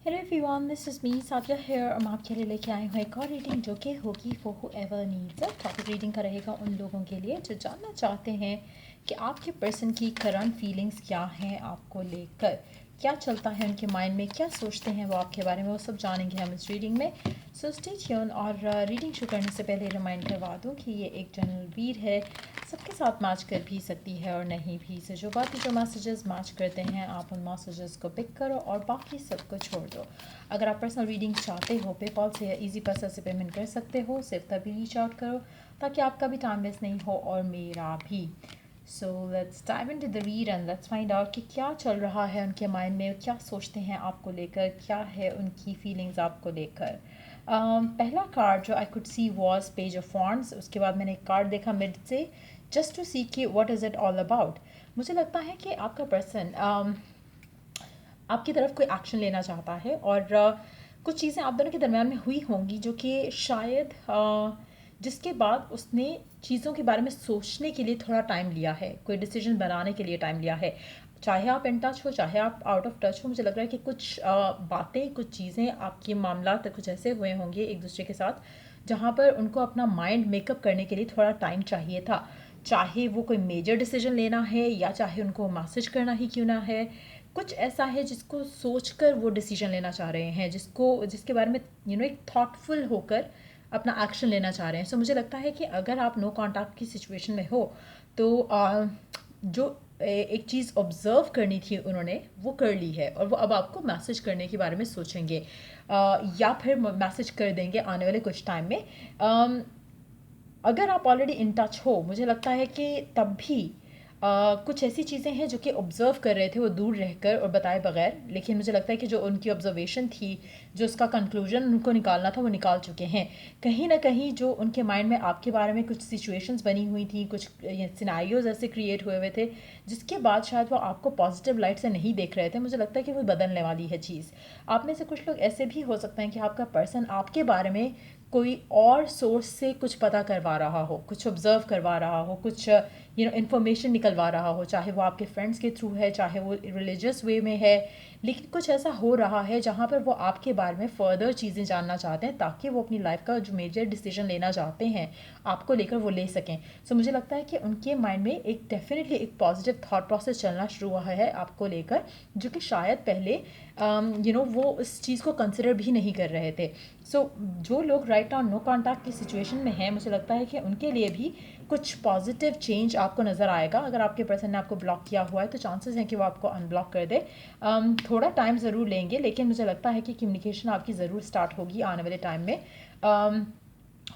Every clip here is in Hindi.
Hello everyone, this is me Sadia here और मैं आपके लिए लेके आई हूँ एक और रीडिंग जो कि होगी for whoever needs it. Topic reading का रहेगा उन लोगों के लिए जो जानना चाहते हैं कि आपके पर्सन की करंट फीलिंग्स क्या हैं आपको लेकर, क्या चलता है उनके माइंड में, क्या सोचते हैं वो आपके बारे में, वो सब जानेंगे हम इस रीडिंग में। So stay tune. और रीडिंग शुरू करने से पहले रिमाइंड करवा दूँ कि ये एक जनरल रीड है, सबके साथ मैच कर भी सकती है और नहीं भी। से जो बाकी जो मैसेजेस मैच करते हैं आप उन मैसेजेस को पिक करो और बाकी सबको छोड़ दो। अगर आप पर्सनल रीडिंग चाहते हो पेपॉल से या ईजी पैसा से पेमेंट कर सकते हो, सिर्फ तभी रीच आउट करो ताकि आपका भी टाइम वेस्ट नहीं हो और मेरा भी। So let's dive into the read and let's find out कि क्या चल रहा है उनके माइंड में, क्या सोचते हैं आपको लेकर, क्या है उनकी फीलिंग्स आपको लेकर। पहला कार्ड जो I could see was page of wands. उसके बाद मैंने एक कार्ड देखा मिड से, जस्ट टू सी कि what is it all about. मुझे लगता है कि आपका पर्सन आपकी तरफ कोई एक्शन लेना चाहता है और कुछ चीज़ें आप दोनों के दरम्यान में हुई होंगी जो कि शायद जिसके बाद उसने चीज़ों के बारे में सोचने के लिए थोड़ा टाइम लिया है, कोई डिसीजन बनाने के लिए टाइम लिया है। चाहे आप इन टच हो चाहे आप आउट ऑफ टच हो, मुझे लग रहा है कि कुछ बातें, कुछ चीज़ें, आपके मामला कुछ ऐसे हुए होंगे एक दूसरे के साथ जहाँ पर उनको अपना माइंड मेकअप करने के लिए थोड़ा टाइम चाहिए था। चाहे वो कोई मेजर डिसीजन लेना है या चाहे उनको मैसेज करना ही क्यों ना है, कुछ ऐसा है जिसको सोचकर वो डिसीजन लेना चाह रहे हैं, जिसके बारे में एक थॉटफुल होकर अपना एक्शन लेना चाह रहे हैं। सो मुझे लगता है कि अगर आप नो कॉन्टैक्ट की सिचुएशन में हो तो जो एक चीज़ ऑब्ज़र्व करनी थी उन्होंने वो कर ली है और वो अब आपको मैसेज करने के बारे में सोचेंगे या फिर मैसेज कर देंगे आने वाले कुछ टाइम में। अगर आप ऑलरेडी इन टच हो, मुझे लगता है कि तब भी कुछ ऐसी चीज़ें हैं जो कि ऑब्ज़र्व कर रहे थे वो दूर रहकर और बताए बगैर, लेकिन मुझे लगता है कि जो उनकी ऑब्जर्वेशन थी, जो उसका कंक्लूजन उनको निकालना था वो निकाल चुके हैं। कहीं ना कहीं जो उनके माइंड में आपके बारे में कुछ सिचुएशंस बनी हुई थी, कुछ सिनारियोज ऐसे क्रिएट हुए हुए थे जिसके बाद शायद वो आपको पॉजिटिव लाइट से नहीं देख रहे थे। मुझे लगता है कि वो बदलने वाली है चीज़। आप में से कुछ लोग ऐसे भी हो सकते हैं कि आपका पर्सन आपके बारे में कोई और सोर्स से कुछ पता करवा रहा हो, कुछ ऑब्ज़र्व करवा रहा हो, कुछ इन्फॉर्मेशन निकलवा रहा हो, चाहे वो आपके फ्रेंड्स के थ्रू है, चाहे वो रिलीजियस वे में है, लेकिन कुछ ऐसा हो रहा है जहाँ पर वो आपके बारे में फ़र्दर चीज़ें जानना चाहते हैं ताकि वो अपनी लाइफ का जो मेजर डिसीजन लेना चाहते हैं आपको लेकर वो ले सकें। सो मुझे लगता है कि उनके माइंड में एक डेफिनेटली एक पॉजिटिव थॉट प्रोसेस चलना शुरू हुआ है आपको लेकर, जो कि शायद पहले वो उस चीज़ को कंसिडर भी नहीं कर रहे थे। सो जो लोग राइट नाउ नो कॉन्टैक्ट की सिचुएशन में हैं, मुझे लगता है कि उनके लिए भी कुछ पॉजिटिव चेंज आपको नज़र आएगा। अगर आपके पर्सन ने आपको ब्लॉक किया हुआ है तो चांसेस हैं कि वो आपको अनब्लॉक कर दे। थोड़ा टाइम ज़रूर लेंगे, लेकिन मुझे लगता है कि कम्युनिकेशन आपकी ज़रूर स्टार्ट होगी आने वाले टाइम में।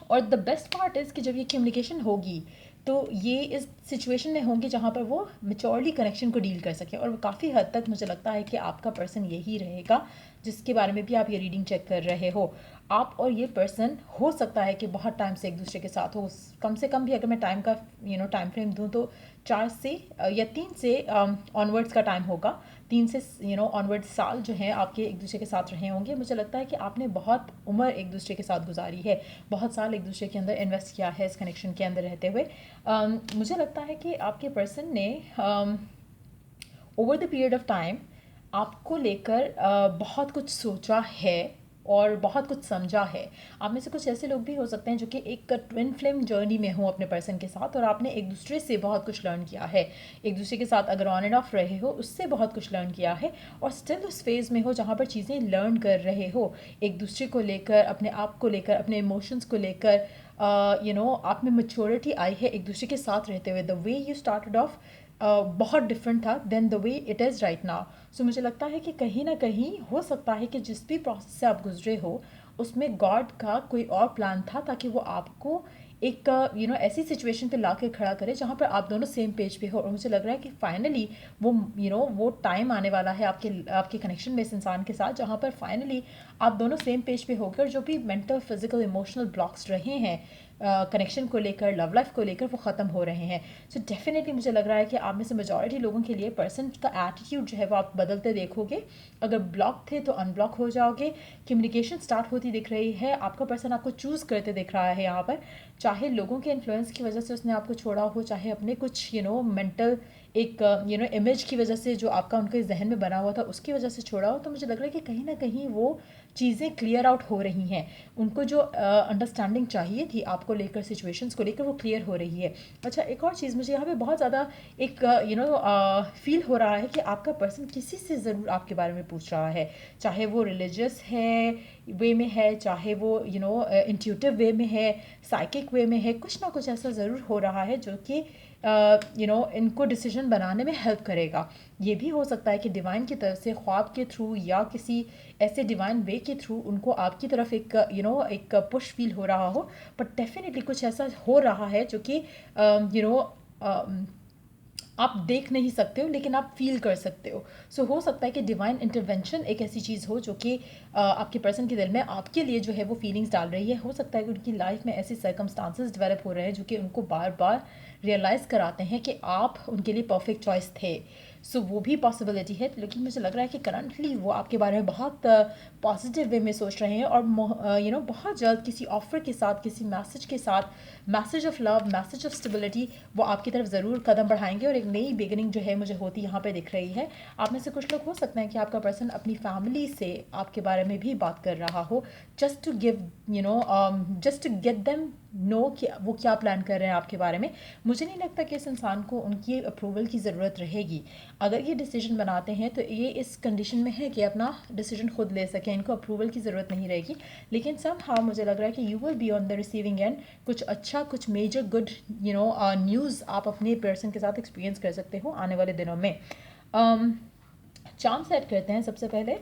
और द बेस्ट पार्ट इज़ कि जब ये कम्युनिकेशन होगी तो ये इस सिचुएशन में होंगे जहाँ पर वो मेच्योरली कनेक्शन को डील कर सकें। और काफ़ी हद तक मुझे लगता है कि आपका पर्सन यही रहेगा जिसके बारे में भी आप ये रीडिंग चेक कर रहे हो। आप और ये पर्सन हो सकता है कि बहुत टाइम से एक दूसरे के साथ हो, कम से कम भी अगर मैं टाइम का टाइम फ्रेम दूँ तो 4 से या 3 से ऑनवर्ड्स का टाइम होगा। 3 से ऑनवर्ड्स साल जो हैं आपके एक दूसरे के साथ रहे होंगे। मुझे लगता है कि आपने बहुत उम्र एक दूसरे के साथ गुजारी है, बहुत साल एक दूसरे के अंदर इन्वेस्ट किया है इस कनेक्शन के अंदर रहते हुए। मुझे लगता है कि आपके पर्सन ने over the period of time आपको लेकर बहुत कुछ सोचा है और बहुत कुछ समझा है। आप में से कुछ ऐसे लोग भी हो सकते हैं जो कि एक ट्विन फ्लेम जर्नी में हो अपने पर्सन के साथ और आपने एक दूसरे से बहुत कुछ लर्न किया है। एक दूसरे के साथ अगर ऑन एंड ऑफ रहे हो उससे बहुत कुछ लर्न किया है और स्टिल उस फेज़ में हो जहाँ पर चीज़ें लर्न कर रहे हो एक दूसरे को लेकर, अपने आप को लेकर, अपने इमोशंस को लेकर। आप में मैच्योरिटी आई है एक दूसरे के साथ रहते हुए। The way you started off बहुत डिफरेंट था then the way it is right now. So मुझे लगता है कि कहीं ना कहीं हो सकता है कि जिस भी प्रोसेस से आप गुजरे हो उसमें गॉड का कोई और प्लान था ताकि वो आपको एक ऐसी सिचुएशन पे ला के खड़ा करे जहाँ पर आप दोनों सेम पेज पे हो। और मुझे लग रहा है कि फाइनली वो टाइम आने वाला है आपके आपके कनेक्शन में इस इंसान के साथ जहाँ पर फाइनली आप दोनों सेम पेज पे होकर जो भी मेंटल, फिजिकल, इमोशनल ब्लॉक्स रहे हैं कनेक्शन को लेकर, लव लाइफ को लेकर, वो ख़त्म हो रहे हैं। सो डेफिनेटली मुझे लग रहा है कि आप में से मेजॉरिटी लोगों के लिए पर्सन का एटीट्यूड जो है वो आप बदलते देखोगे। अगर ब्लॉक थे तो अनब्लॉक हो जाओगे। कम्युनिकेशन स्टार्ट होती दिख रही है। आपका पर्सन आपको चूज़ करते दिख रहा है यहाँ पर, चाहे लोगों के इन्फ्लुएंस की वजह से उसने आपको छोड़ा हो, चाहे अपने कुछ मेंटल एक इमेज की वजह से जो आपका उनके जहन में बना हुआ था उसकी वजह से छोड़ा हो, तो मुझे लग रहा है कि कहीं ना कहीं वो चीज़ें क्लियर आउट हो रही हैं। उनको जो अंडरस्टैंडिंग चाहिए थी आपको लेकर, सिचुएशंस को लेकर, वो क्लियर हो रही है। अच्छा, एक और चीज़ मुझे यहाँ पे बहुत ज़्यादा एक फील हो रहा है कि आपका पर्सन किसी से ज़रूर आपके बारे में पूछ रहा है, चाहे वो रिलीजियस है वे में है, चाहे वो इंट्यूटिव वे में है, साइकिक वे में है, कुछ ना कुछ ऐसा ज़रूर हो रहा है जो कि इनको डिसीजन बनाने में हेल्प करेगा। ये भी हो सकता है कि डिवाइन की तरफ से ख्वाब के थ्रू या किसी ऐसे डिवाइन वे के थ्रू उनको आपकी तरफ एक एक पुश फील हो रहा हो, बट डेफिनेटली कुछ ऐसा हो रहा है जो कि आप देख नहीं सकते हो लेकिन आप फील कर सकते हो। सो हो सकता है कि डिवाइन इंटरवेंशन एक ऐसी चीज़ हो जो कि आपके पर्सन के दिल में आपके लिए जो है वो फीलिंग्स डाल रही है। हो सकता है कि उनकी लाइफ में ऐसे सर्कमस्टांसेस डेवलप हो रहे हैं जो कि उनको बार बार रियलाइज़ कराते हैं कि आप उनके लिए परफेक्ट चॉइस थे। सो वो भी पॉसिबिलिटी है, लेकिन मुझे लग रहा है कि करंटली वो आपके बारे में बहुत पॉजिटिव वे में सोच रहे हैं, और बहुत जल्द किसी ऑफर के साथ, किसी मैसेज के साथ, message of love, message of stability, वो आपकी तरफ ज़रूर कदम बढ़ाएंगे और एक नई बिगिनिंग जो है मुझे होती यहाँ पे दिख रही है। आप में से कुछ लोग हो सकते हैं कि आपका पर्सन अपनी फैमिली से आपके बारे में भी बात कर रहा हो, just to give just to get them know कि वो क्या प्लान कर रहे हैं आपके बारे में। मुझे नहीं लगता कि इस इंसान को उनकी अप्रूवल की ज़रूरत रहेगी। अगर ये डिसीजन बनाते हैं तो ये इस कंडीशन में है कि अपना डिसीजन खुद ले सकें, इनको अप्रूवल की ज़रूरत नहीं रहेगी। लेकिन समहाउ मुझे लग रहा है कि you will be on the receiving end कुछ अच्छा, कुछ मेजर गुड न्यूज़ आप अपने पर्सन के साथ एक्सपीरियंस कर सकते हो आने वाले दिनों में। चार्म्स ऐड करते हैं सबसे पहले।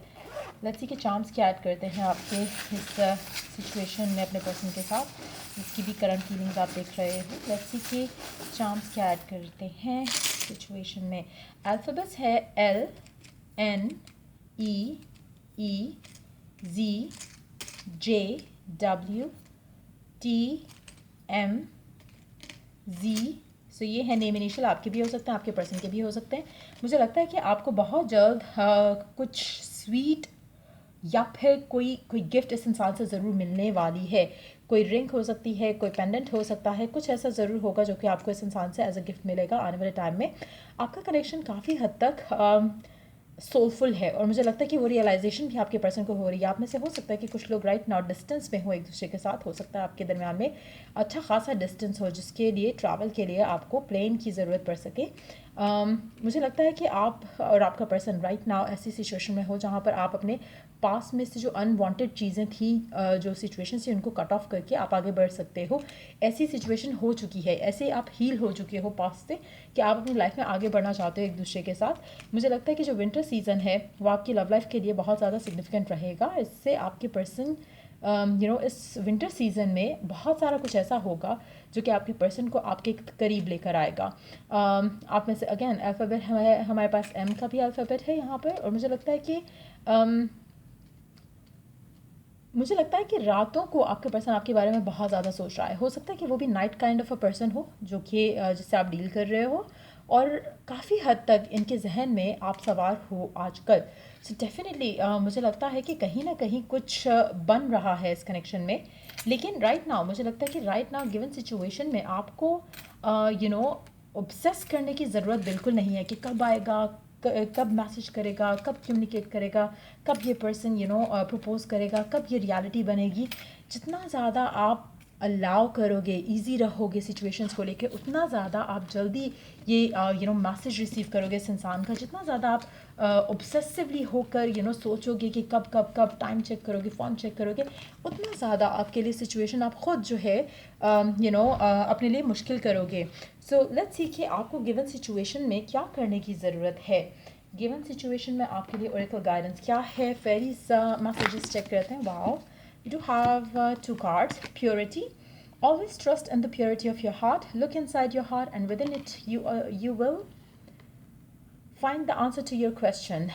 लेट्स सी कि चार्म्स क्या ऐड करते हैं आपके इस सिचुएशन में अपने पर्सन के साथ, जिसकी भी करंट फीलिंग्स आप देख रहे हो। लेट्स सी कि चार्म्स क्या ऐड करते हैं सिचुएशन में। अल्फ़ाबेट्स है L N E E Z J W T M Z। सो ये है नेम इनिशियल, आपके भी हो सकते हैं, आपके पर्सन के भी हो सकते हैं। मुझे लगता है कि आपको बहुत जल्द कुछ स्वीट या फिर कोई गिफ्ट इस इंसान से ज़रूर मिलने वाली है। कोई रिंग हो सकती है, कोई पेंडेंट हो सकता है, कुछ ऐसा ज़रूर होगा जो कि आपको इस इंसान से एज अ गिफ्ट मिलेगा आने वाले टाइम में। आपका कनेक्शन काफ़ी हद तक सोलफुल है, और मुझे लगता है कि वो रियलाइजेशन भी आपके पर्सन को हो रही है। आप में से हो सकता है कि कुछ लोग राइट नाउ डिस्टेंस में हो एक दूसरे के साथ। हो सकता है आपके दरमियान में अच्छा खासा डिस्टेंस हो जिसके लिए ट्रैवल के लिए आपको प्लेन की ज़रूरत पड़ सके। मुझे लगता है कि आप और आपका पर्सन राइट नाउ ऐसी सिचुएशन में हो जहाँ पर आप अपने पास में से जो अनवांटेड चीज़ें थी, जो सिचुएशन थी, उनको कट ऑफ करके आप आगे बढ़ सकते हो। ऐसी सिचुएशन हो चुकी है, ऐसे आप हील हो चुके हो पास्ट से कि आप अपनी लाइफ में आगे बढ़ना चाहते हो एक दूसरे के साथ। मुझे लगता है कि जो विंटर सीज़न है वो आपकी लव लाइफ के लिए बहुत ज़्यादा सिग्निफिकेंट रहेगा। इससे आपके पर्सन इस विंटर सीज़न में बहुत सारा कुछ ऐसा होगा जो कि आपके पर्सन को आपके करीब लेकर आएगा। आप में से अगेन अल्फ़ाबेट हमारे पास M का भी अल्फ़ाबेट है यहाँ पर, और मुझे लगता है कि मुझे लगता है कि रातों को आपके पर्सन आपके बारे में बहुत ज़्यादा सोच रहा है। हो सकता है कि वो भी night kind of a person हो जो कि जिससे आप डील कर रहे हो, और काफ़ी हद तक इनके जहन में आप सवार हो आजकल। सो डेफिनेटली मुझे लगता है कि कहीं ना कहीं कुछ बन रहा है इस कनेक्शन में। लेकिन राइट नाउ मुझे लगता है कि राइट नाउ गिवन सिचुएशन में आपको ऑब्सेस करने की ज़रूरत बिल्कुल नहीं है कि कब आएगा, कब मैसेज करेगा, कब कम्युनिकेट करेगा, कब ये पर्सन प्रपोज करेगा, कब ये रियलिटी बनेगी। जितना ज़्यादा आप अलाउ करोगे, इजी रहोगे सिचुएशंस को लेके, उतना ज़्यादा आप जल्दी ये मैसेज रिसीव करोगे इस इंसान का। जितना ज़्यादा आप ऑब्सेसिवली होकर सोचोगे कि कब कब कब टाइम चेक करोगे, फ़ोन चेक करोगे, उतना ज़्यादा आपके लिए सिचुएशन आप ख़ुद जो है अपने लिए मुश्किल करोगे। सो लेट्स सी कि आपको गिवन सिचुएशन में क्या करने की ज़रूरत है। गिवन सिचुएशन में आपके लिए ओरेकल गाइडेंस क्या है। फेरीज मैसेजेस चेक करते हैं। Wow, you do have two cards. Purity. Always trust in the purity of your heart. Look inside your heart, and within it you will find the answer to your question.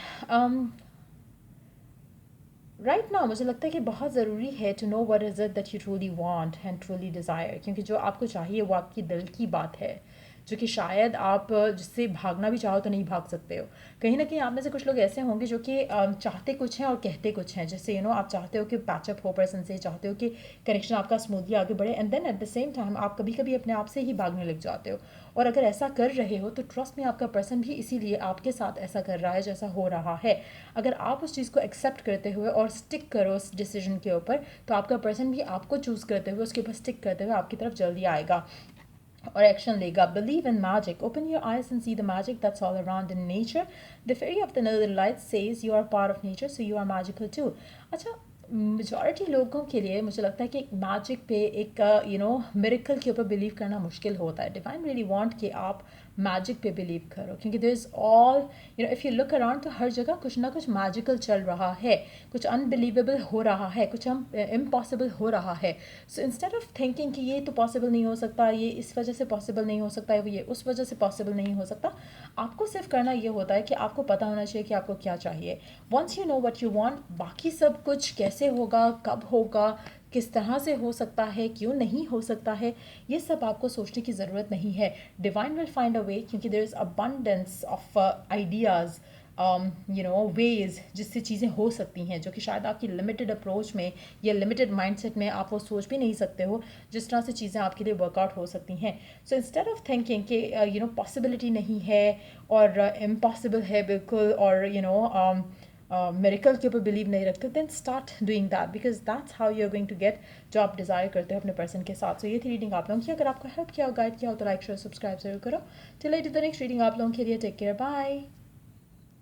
Right now मुझे लगता है कि बहुत ज़रूरी है to know what is it that you truly want and truly desire, क्योंकि जो आपको चाहिए वो आपकी दिल की बात है। जो कि शायद आप जिससे भागना भी चाहो तो नहीं भाग सकते हो। कहीं ना कहीं आप में से कुछ लोग ऐसे होंगे जो कि चाहते कुछ हैं और कहते कुछ हैं। जैसे आप चाहते हो कि पैचअप हो पर्सन से, चाहते हो कि कनेक्शन आपका स्मूथली आगे बढ़े, and then at the same time आप कभी कभी अपने आप से ही भागने लग जाते हो। और अगर ऐसा कर रहे हो तो ट्रस्ट में आपका पर्सन भी इसीलिए आपके साथ ऐसा कर रहा है जैसा हो रहा है। अगर आप उस चीज़ को एक्सेप्ट करते हुए और स्टिक करो उस डिसीजन के ऊपर, तो आपका पर्सन भी आपको चूज़ करते हुए, उसके ऊपर स्टिक करते हुए आपकी तरफ जल्दी आएगा और एक्शन लेगा। Believe in magic, open your eyes and see the magic that's all around in nature. The fairy of the northern light says you are part of nature, so you are magical too. अच्छा, मेजॉरिटी लोगों के लिए मुझे लगता है कि एक मैजिक पे, एक मिरेकल के ऊपर बिलीव करना मुश्किल होता है। डिवाइन रियली वांट कि आप मैजिक पे बिलीव करो, क्योंकि there is all if you look around तो हर जगह कुछ ना कुछ मैजिकल चल रहा है, कुछ अनबिलीवेबल हो रहा है, कुछ इम्पॉसिबल हो रहा है। सो इंस्टेड ऑफ थिंकिंग कि ये तो पॉसिबल नहीं हो सकता, ये इस वजह से पॉसिबल नहीं हो सकता है, ये उस वजह से पॉसिबल नहीं हो सकता, आपको सिर्फ करना ये होता है कि आपको पता होना चाहिए कि आपको क्या चाहिए। Once you know what you want, बाकी सब कुछ कैसे होगा, कब होगा, किस तरह से हो सकता है, क्यों नहीं हो सकता है, ये सब आपको सोचने की ज़रूरत नहीं है। Divine will find a way, क्योंकि there is abundance of ideas, ways जिससे चीज़ें हो सकती हैं, जो कि शायद आपकी लिमिटेड अप्रोच में या लिमिटेड माइंडसेट में आप वो सोच भी नहीं सकते हो, जिस तरह से चीज़ें आपके लिए वर्कआउट हो सकती हैं। सो इंस्टेड ऑफ थिंकिंग कि पॉसिबिलिटी नहीं है और इम्पॉसिबल है बिल्कुल, और मेरिकल के ऊपर बिलीव नहीं रखते, then start doing that, because that's how you are going to get जो आप डिज़ायर करते हो अपने पर्सन के साथ। सो ये थी रीडिंग आप लोगों की। अगर आपको हेल्प किया हो, गाइड किया हो, तो लाइक शेयर सब्सक्राइब जरूर करो। Till I do the next reading आप लोगों के लिए टेक केयर, बाय।